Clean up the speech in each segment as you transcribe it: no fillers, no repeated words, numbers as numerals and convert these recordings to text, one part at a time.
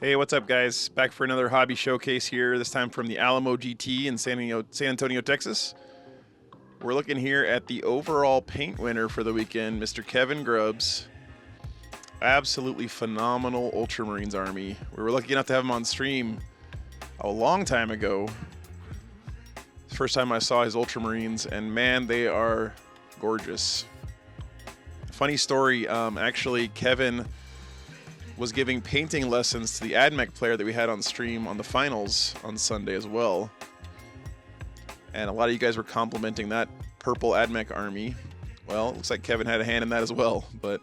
Hey, what's up, guys? Back for another hobby showcase here, this time from the Alamo GT in San Antonio, Texas. We're looking here at the overall paint winner for the weekend, Mr. Kevin Grubbs. Absolutely phenomenal Ultramarines army. We were lucky enough to have him on stream a long time ago. First time I saw his Ultramarines, and man, they are gorgeous. Funny story, actually, Kevin was giving painting lessons to the AdMech player that we had on stream on the finals on Sunday as well. And a lot of you guys were complimenting that purple AdMech army. Well, it looks like Kevin had a hand in that as well. But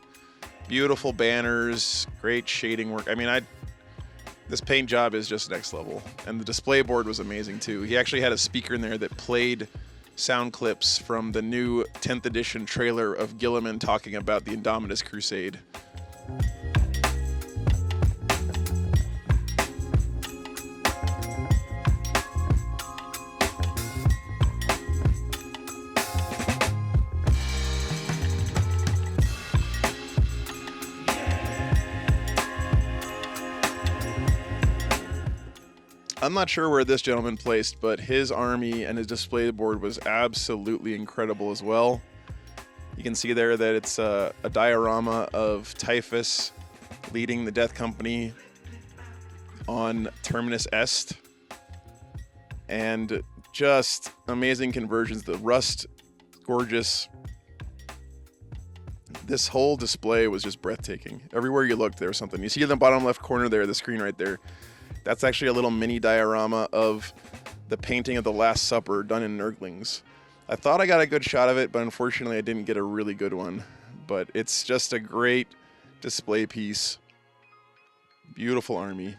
beautiful banners, great shading work. I mean, this paint job is just next level. And the display board was amazing too. He actually had a speaker in there that played sound clips from the new 10th edition trailer of Gilliman talking about the Indominus Crusade. I'm not sure where this gentleman placed, but his army and his display board was absolutely incredible as well. You can see there that it's a diorama of Typhus leading the Death Company on Terminus Est. And just amazing conversions. The rust, gorgeous. This whole display was just breathtaking. Everywhere you looked, there was something. You see in the bottom left corner there, the screen right there. That's actually a little mini diorama of the painting of the Last Supper done in Nurglings. I thought I got a good shot of it, but unfortunately I didn't get a really good one. But it's just a great display piece. Beautiful army.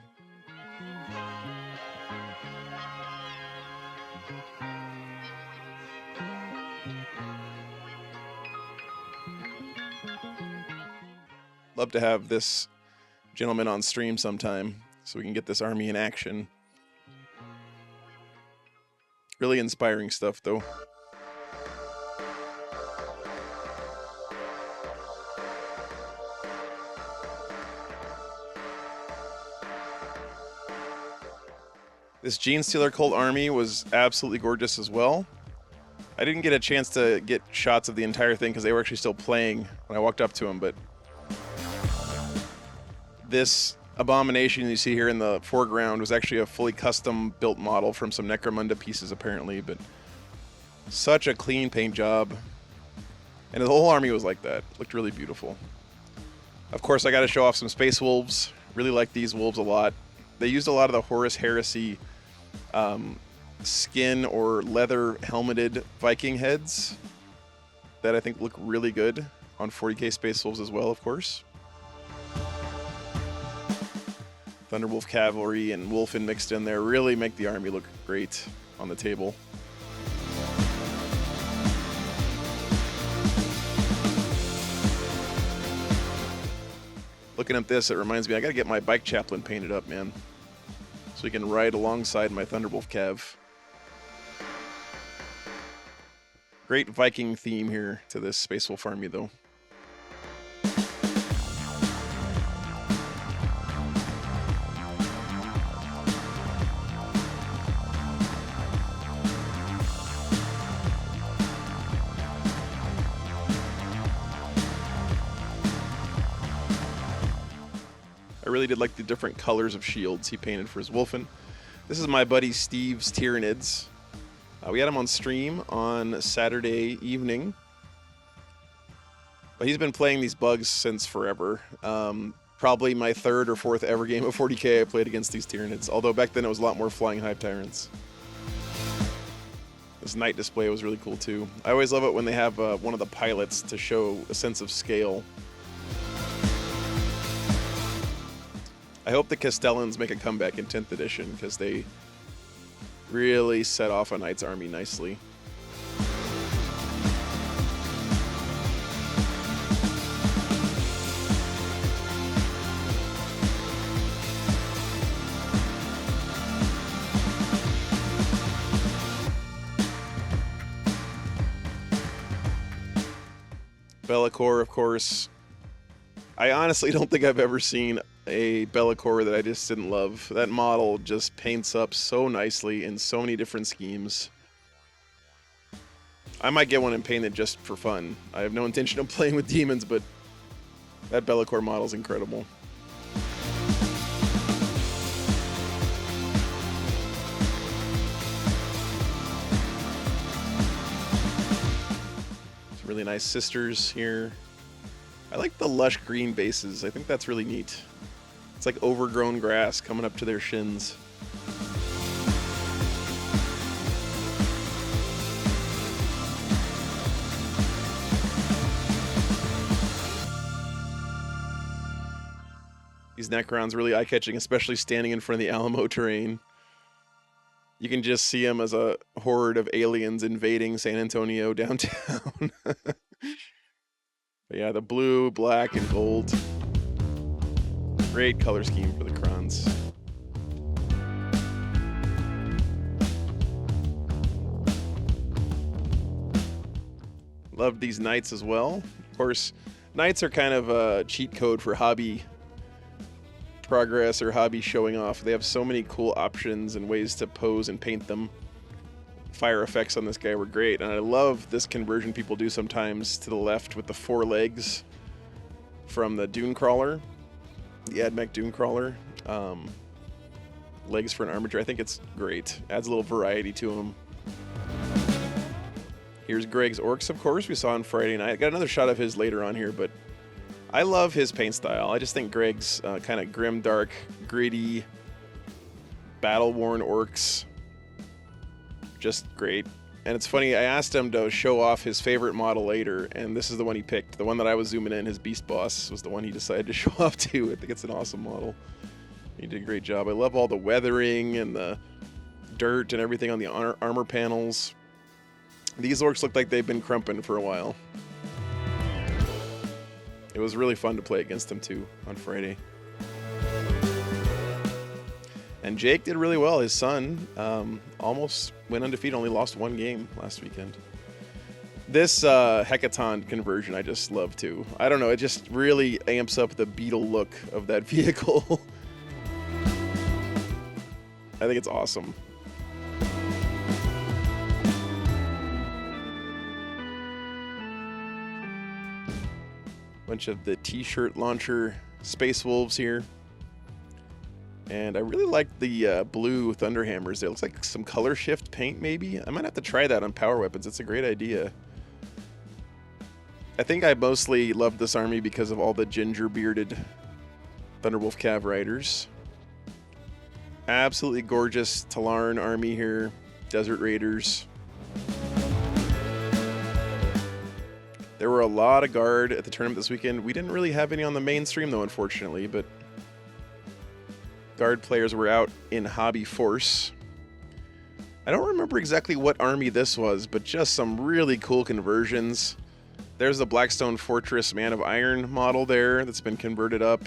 Love to have this gentleman on stream sometime, so we can get this army in action. Really inspiring stuff, though. This Genestealer cult army was absolutely gorgeous as well. I didn't get a chance to get shots of the entire thing because they were actually still playing when I walked up to them, but this abomination you see here in the foreground was actually a fully custom built model from some Necromunda pieces apparently, but such a clean paint job. And the whole army was like that. It looked really beautiful. Of course, I got to show off some Space Wolves. Really like these wolves a lot. They used a lot of the Horus Heresy skin or leather helmeted Viking heads that I think look really good on 40k Space Wolves as well, of course. Thunderwolf Cavalry and Wolfen mixed in there really make the army look great on the table. Looking at this, it reminds me I gotta get my bike chaplain painted up, man, so we can ride alongside my Thunderwolf Cav. Great Viking theme here to this Space Wolf army, though. I really did like the different colors of shields he painted for his Wolfen. This is my buddy Steve's Tyranids. We had him on stream on Saturday evening. But he's been playing these bugs since forever. Probably my third or fourth ever game of 40k I played against these Tyranids. Although back then it was a lot more Flying Hive Tyrants. This night display was really cool too. I always love it when they have one of the pilots to show a sense of scale. I hope the Castellans make a comeback in 10th edition because they really set off a Knight's army nicely. Be'lakor, of course. I honestly don't think I've ever seen a Bellacore that I just didn't love. That model just paints up so nicely in so many different schemes. I might get one and paint it just for fun. I have no intention of playing with demons, but that Bellacore model is incredible. Some really nice sisters here. I like the lush green bases. I think that's really neat. It's like overgrown grass coming up to their shins. These Necrons really eye-catching, especially standing in front of the Alamo terrain. You can just see them as a horde of aliens invading San Antonio downtown. But yeah, the blue, black, and gold. Great color scheme for the Crons. Love these Knights as well. Of course, Knights are kind of a cheat code for hobby progress or hobby showing off. They have so many cool options and ways to pose and paint them. Fire effects on this guy were great, and I love this conversion people do sometimes to the left with the 4 legs from the Dune Crawler, the Admech Dune Crawler. Legs for an armature. I think it's great. Adds a little variety to them. Here's Greg's Orks, of course, we saw on Friday night. Got another shot of his later on here, but I love his paint style. I just think Greg's kind of grim, dark, gritty, battle-worn Orks, just great. And it's funny, I asked him to show off his favorite model later, and this is the one he picked. The one that I was zooming in, his Beast Boss, was the one he decided to show off to. I think it's an awesome model. He did a great job. I love all the weathering and the dirt and everything on the armor panels. These Orks look like they've been crumping for a while. It was really fun to play against him too on Friday. And Jake did really well. His son almost went undefeated, only lost 1 game last weekend. This Hecaton conversion I just love too. I don't know, it just really amps up the Beetle look of that vehicle. I think it's awesome. Bunch of the t-shirt launcher Space Wolves here. And I really like the blue Thunderhammers. It looks like some color shift paint maybe. I might have to try that on power weapons. It's a great idea. I think I mostly love this army because of all the ginger bearded Thunderwolf Cav riders. Absolutely gorgeous Talarn army here. Desert Raiders. There were a lot of guard at the tournament this weekend. We didn't really have any on the mainstream though, unfortunately, but guard players were out in hobby force. I don't remember exactly what army this was, but just some really cool conversions. There's the Blackstone Fortress Man of Iron model there that's been converted up.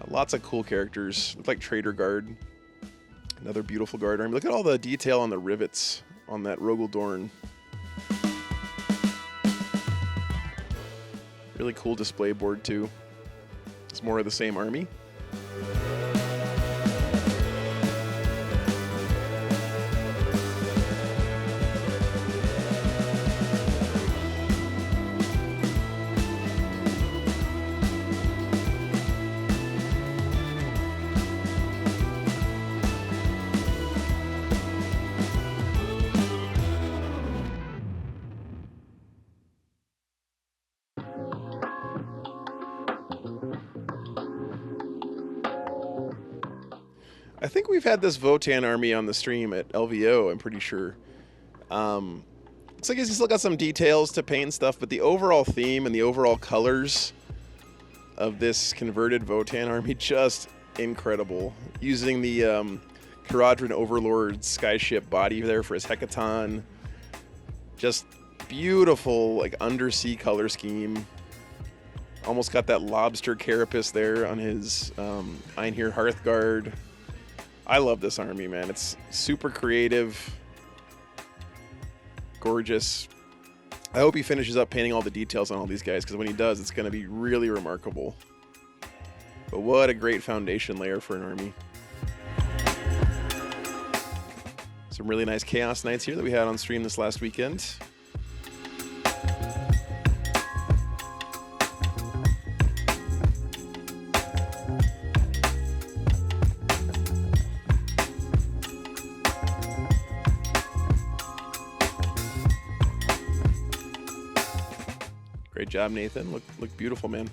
Lots of cool characters. Look like Trader Guard. Another beautiful guard army. Look at all the detail on the rivets on that Rogel Dorn. Really cool display board too. It's more of the same army. I think we've had this Votan army on the stream at LVO, I'm pretty sure. Looks like he's still got some details to paint and stuff, but the overall theme and the overall colors of this converted Votan army, just incredible. Using the Caradron Overlord skyship body there for his Hecaton. Just beautiful, like, undersea color scheme. Almost got that lobster carapace there on his Einhir Hearthguard. I love this army, man. It's super creative, gorgeous. I hope he finishes up painting all the details on all these guys, because when he does, it's going to be really remarkable. But what a great foundation layer for an army. Some really nice Chaos Knights here that we had on stream this last weekend. Great job, Nathan. Look beautiful, man.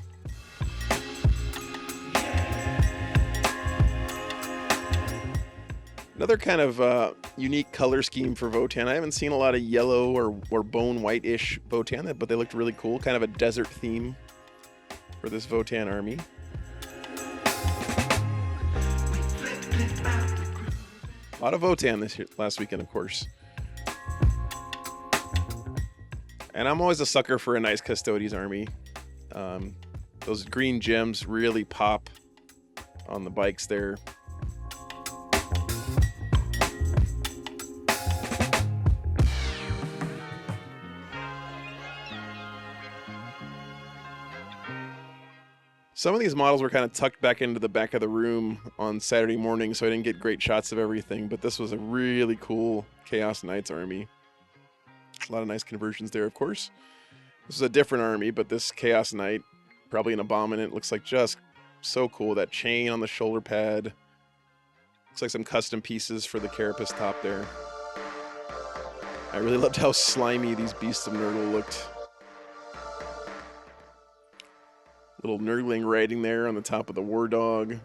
Another kind of unique color scheme for Votan. I haven't seen a lot of yellow or bone white-ish Votan, but they looked really cool. Kind of a desert theme for this Votan army. A lot of Votan last weekend, of course. And I'm always a sucker for a nice Custodes army. Those green gems really pop on the bikes there. Some of these models were kind of tucked back into the back of the room on Saturday morning, so I didn't get great shots of everything, but this was a really cool Chaos Knights army. A lot of nice conversions there, of course. This is a different army, but this Chaos Knight, probably an Abominant, looks like just so cool. That chain on the shoulder pad. Looks like some custom pieces for the carapace top there. I really loved how slimy these Beasts of Nurgle looked. Little Nurgling riding there on the top of the War Dog.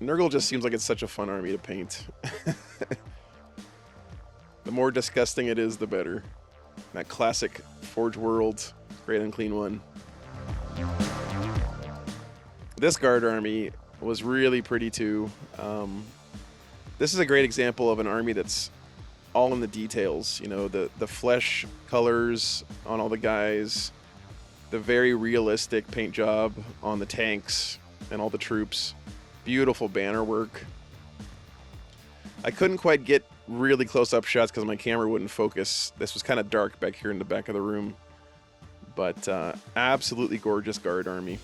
Nurgle just seems like it's such a fun army to paint. The more disgusting it is, the better. That classic Forge World, great unclean one. This guard army was really pretty too. This is a great example of an army that's all in the details. You know, the flesh colors on all the guys, the very realistic paint job on the tanks and all the troops. Beautiful banner work. I couldn't quite get really close-up shots because my camera wouldn't focus. This was kind of dark back here in the back of the room. But absolutely gorgeous guard army.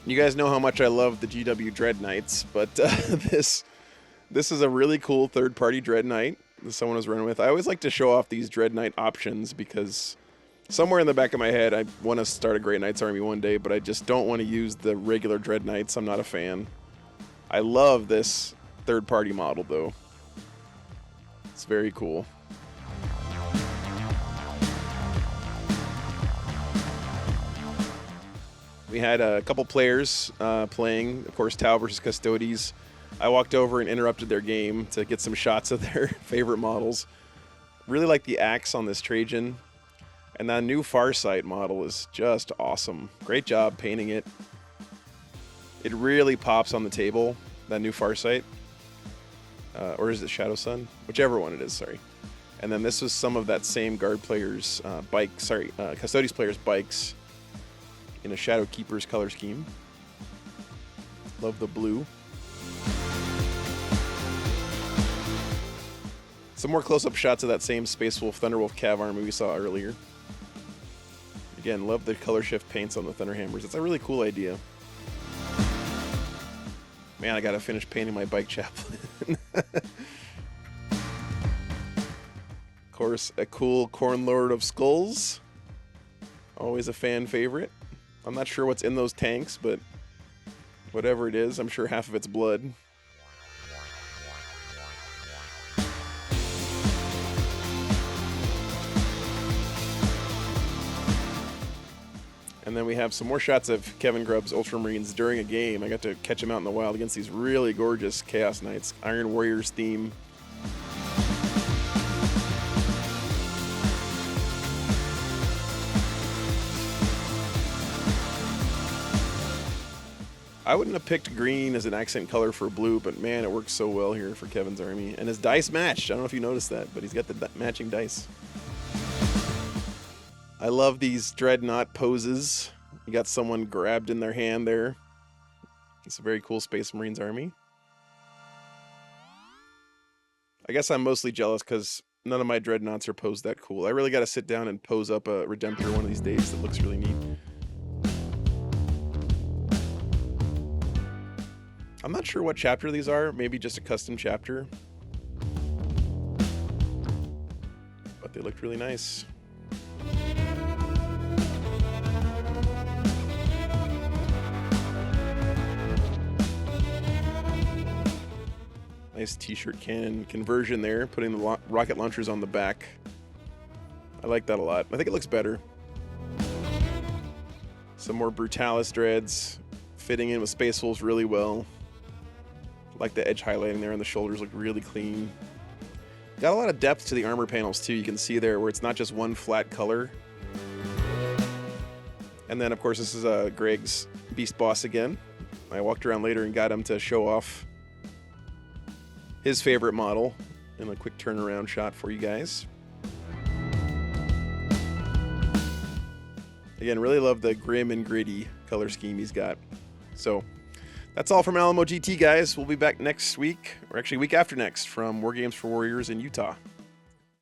You guys know how much I love the GW Dread Knights, but this is a really cool third-party Dread Knight that someone was running with. I always like to show off these Dread Knight options because somewhere in the back of my head I want to start a Grey Knights army one day, but I just don't want to use the regular Dread Knights. I'm not a fan. I love this third-party model, though. It's very cool. We had a couple players playing, of course, Tau versus Custodes. I walked over and interrupted their game to get some shots of their favorite models. Really like the axe on this Trajan. And that new Farsight model is just awesome. Great job painting it. It really pops on the table, that new Farsight. Or is it Shadow Sun? Whichever one it is, sorry. And then this was some of that same guard player's Custodes player's bikes in a Shadow Keeper's color scheme. Love the blue. Some more close-up shots of that same Space Wolf Thunderwolf Cav army we saw earlier. Again, love the color shift paints on the Thunderhammers. It's a really cool idea. Man, I gotta finish painting my bike chaplain. Of course, a cool Corn Lord of Skulls. Always a fan favorite. I'm not sure what's in those tanks, but whatever it is, I'm sure half of it's blood. And then we have some more shots of Kevin Grubb's Ultramarines during a game. I got to catch him out in the wild against these really gorgeous Chaos Knights. Iron Warriors theme. I wouldn't have picked green as an accent color for blue, but man, it works so well here for Kevin's army. And his dice matched. I don't know if you noticed that, but he's got the matching dice. I love these Dreadnought poses. You got someone grabbed in their hand there. It's a very cool Space Marines army. I guess I'm mostly jealous because none of my dreadnoughts are posed that cool. I really got to sit down and pose up a Redemptor one of these days that looks really neat. I'm not sure what chapter these are. Maybe just a custom chapter. But they looked really nice. Nice t-shirt cannon conversion there, putting the rocket launchers on the back. I like that a lot. I think it looks better. Some more Brutalis dreads, fitting in with Space Wolves really well. Like the edge highlighting there on the shoulders, look really clean. Got a lot of depth to the armor panels too. You can see there where it's not just one flat color. And then of course this is Greg's Beast Boss again. I walked around later and got him to show off his favorite model in a quick turnaround shot for you guys. Again, really love the grim and gritty color scheme he's got. So that's all from Alamo GT, guys. We'll be back next week, or actually week after next, from War Games for Warriors in Utah.